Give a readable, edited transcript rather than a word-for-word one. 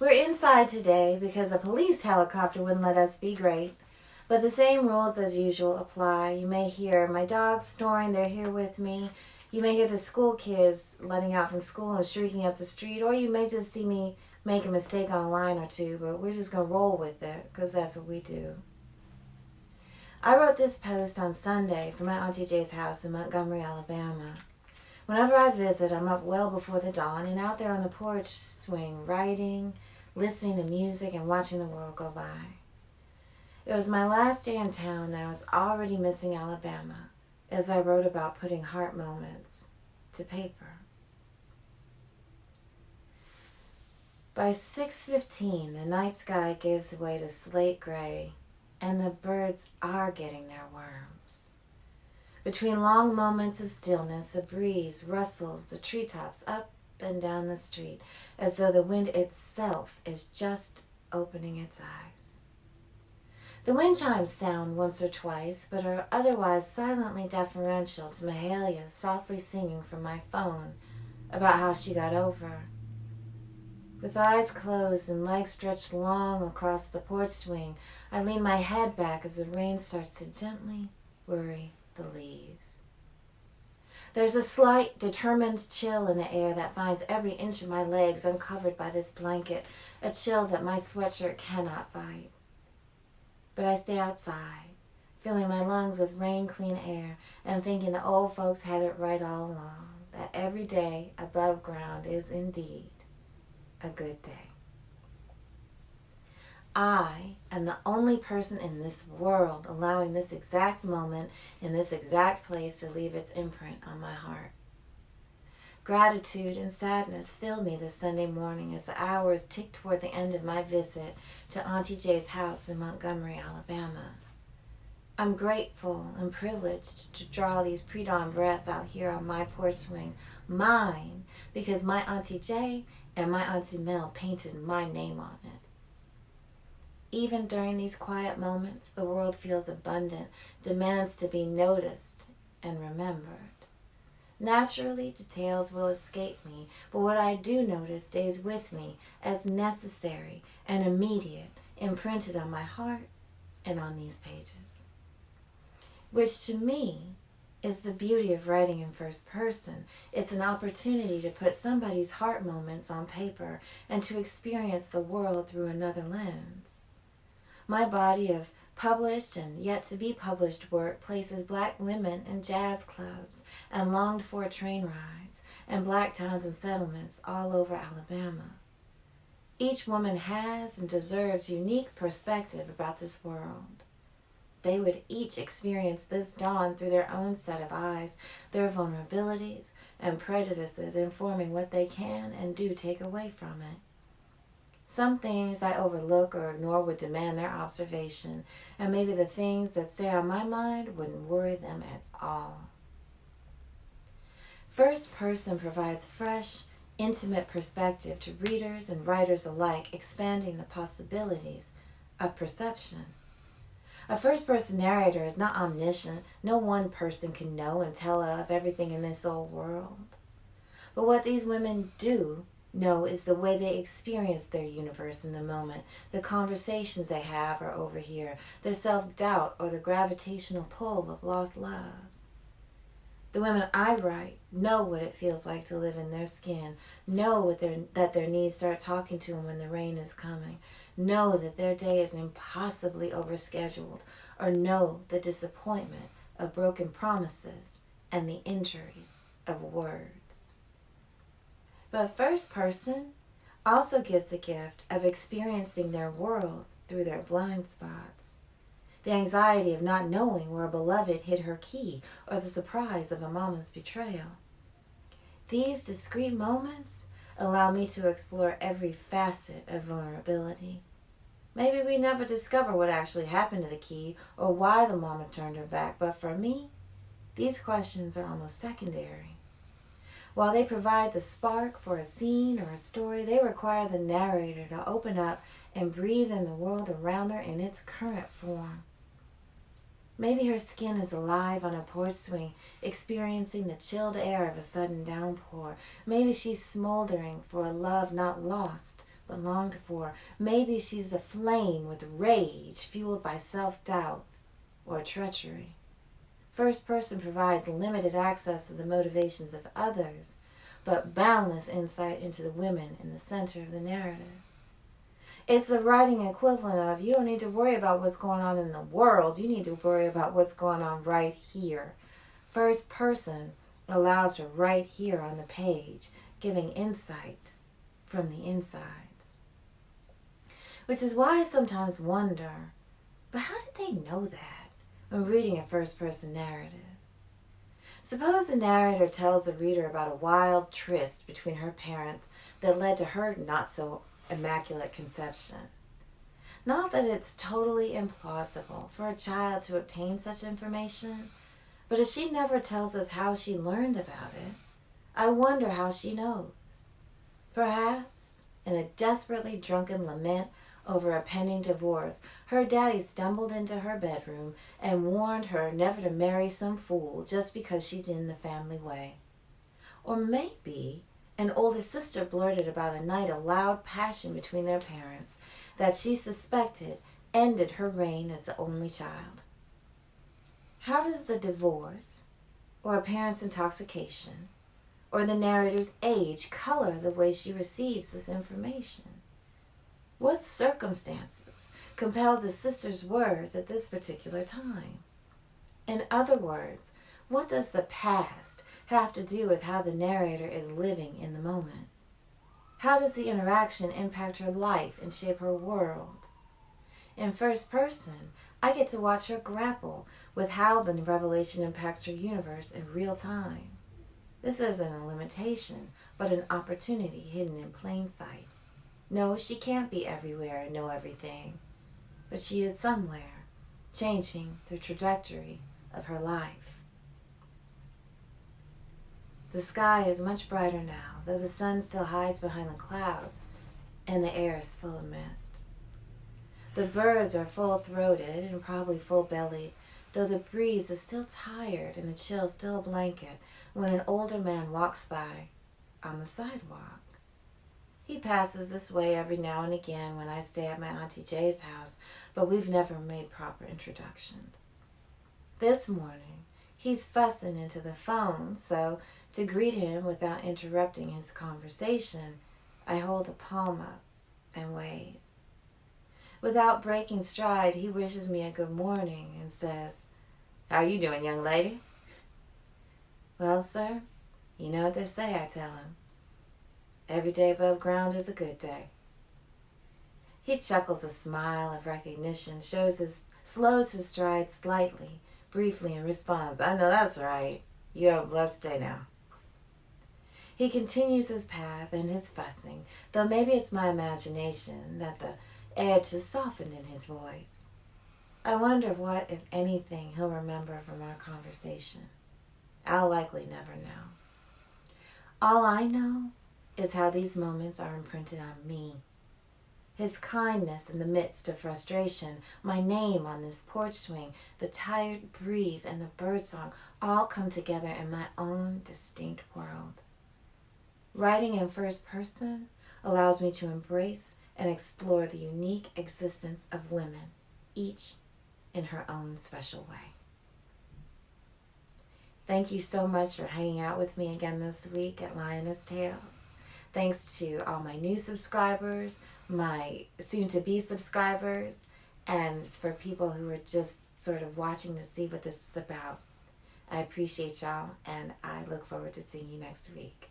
We're inside today because a police helicopter wouldn't let us be great. But the same rules as usual apply. You may hear my dogs snoring, they're here with me. You may hear the school kids letting out from school and shrieking up the street, or you may just see me make a mistake on a line or two, but we're just going to roll with it because that's what we do. I wrote this post on Sunday from my Auntie Jay's house in Montgomery, Alabama. Whenever I visit, I'm up well before the dawn and out there on the porch swing, writing, listening to music, and watching the world go by. It was my last day in town and I was already missing Alabama as I wrote about putting heart moments to paper. By 6:15, the night sky gives way to slate gray and the birds are getting their worms. Between long moments of stillness, a breeze rustles the treetops up and down the street as though the wind itself is just opening its eyes. The wind chimes sound once or twice, but are otherwise silently deferential to Mahalia softly singing from my phone about how she got over. With eyes closed and legs stretched long across the porch swing, I lean my head back as the rain starts to gently worry the leaves. There's a slight, determined chill in the air that finds every inch of my legs uncovered by this blanket, a chill that my sweatshirt cannot fight. But I stay outside, filling my lungs with rain-clean air and thinking the old folks had it right all along, that every day above ground is indeed a good day. I am the only person in this world allowing this exact moment in this exact place to leave its imprint on my heart. Gratitude and sadness fill me this Sunday morning as the hours tick toward the end of my visit to Auntie Jay's house in Montgomery, Alabama. I'm grateful and privileged to draw these pre-dawn breaths out here on my porch swing, mine, because my Auntie Jay and my Auntie Mel painted my name on it. Even during these quiet moments, the world feels abundant, demands to be noticed and remembered. Naturally, details will escape me, but what I do notice stays with me as necessary and immediate, imprinted on my heart and on these pages. Which to me is the beauty of writing in first person. It's an opportunity to put somebody's heart moments on paper and to experience the world through another lens. My body of published and yet to be published work places black women in jazz clubs and longed for train rides and black towns and settlements all over Alabama. Each woman has and deserves unique perspective about this world. They would each experience this dawn through their own set of eyes, their vulnerabilities and prejudices informing what they can and do take away from it. Some things I overlook or ignore would demand their observation, and maybe the things that stay on my mind wouldn't worry them at all. First person provides fresh, intimate perspective to readers and writers alike, expanding the possibilities of perception. A first-person narrator is not omniscient. No one person can know and tell of everything in this old world. But what these women do know is the way they experience their universe in the moment, the conversations they have or overhear, their self-doubt or the gravitational pull of lost love. The women I write know what it feels like to live in their skin, know that their needs start talking to them when the rain is coming, know that their day is impossibly overscheduled, or know the disappointment of broken promises and the injuries of words. But first person also gives the gift of experiencing their world through their blind spots. The anxiety of not knowing where a beloved hid her key, or the surprise of a mama's betrayal. These discrete moments allow me to explore every facet of vulnerability. Maybe we never discover what actually happened to the key or why the mama turned her back, but for me, these questions are almost secondary. While they provide the spark for a scene or a story, they require the narrator to open up and breathe in the world around her in its current form. Maybe her skin is alive on a porch swing, experiencing the chilled air of a sudden downpour. Maybe she's smoldering for a love not lost, but longed for. Maybe she's aflame with rage, fueled by self-doubt or treachery. First person provides limited access to the motivations of others, but boundless insight into the women in the center of the narrative. It's the writing equivalent of, you don't need to worry about what's going on in the world, you need to worry about what's going on right here. First person allows for right here on the page, giving insight from the insides. Which is why I sometimes wonder, but how did they know that when reading a first person narrative? Suppose the narrator tells the reader about a wild tryst between her parents that led to her not so immaculate conception. Not that it's totally implausible for a child to obtain such information, but if she never tells us how she learned about it, I wonder how she knows. Perhaps, in a desperately drunken lament over a pending divorce, her daddy stumbled into her bedroom and warned her never to marry some fool just because she's in the family way. Or maybe an older sister blurted about a night of loud passion between their parents that she suspected ended her reign as the only child. How does the divorce, or a parent's intoxication, or the narrator's age color the way she receives this information? What circumstances compelled the sister's words at this particular time? In other words, what does the past have to do with how the narrator is living in the moment? How does the interaction impact her life and shape her world? In first person, I get to watch her grapple with how the revelation impacts her universe in real time. This isn't a limitation, but an opportunity hidden in plain sight. No, she can't be everywhere and know everything, but she is somewhere, changing the trajectory of her life. The sky is much brighter now, though the sun still hides behind the clouds, and the air is full of mist. The birds are full-throated and probably full-bellied, though the breeze is still tired and the chill still a blanket when an older man walks by on the sidewalk. He passes this way every now and again when I stay at my Auntie Jay's house, but we've never made proper introductions. This morning, he's fussing into the phone, so to greet him without interrupting his conversation, I hold a palm up and wave. Without breaking stride, he wishes me a good morning and says, "How you doing, young lady?" "Well, sir, you know what they say," I tell him. "Every day above ground is a good day." He chuckles a smile of recognition, slows his stride slightly, briefly, and responds, "I know that's right. You have a blessed day now." He continues his path and his fussing, though maybe it's my imagination that the edge has softened in his voice. I wonder what, if anything, he'll remember from our conversation. I'll likely never know. All I know is how these moments are imprinted on me. His kindness in the midst of frustration, my name on this porch swing, the tired breeze, and the birdsong all come together in my own distinct world. Writing in first person allows me to embrace and explore the unique existence of women, each in her own special way. Thank you so much for hanging out with me again this week at Lioness Tales. Thanks to all my new subscribers, my soon-to-be subscribers, and for people who are just sort of watching to see what this is about. I appreciate y'all, and I look forward to seeing you next week.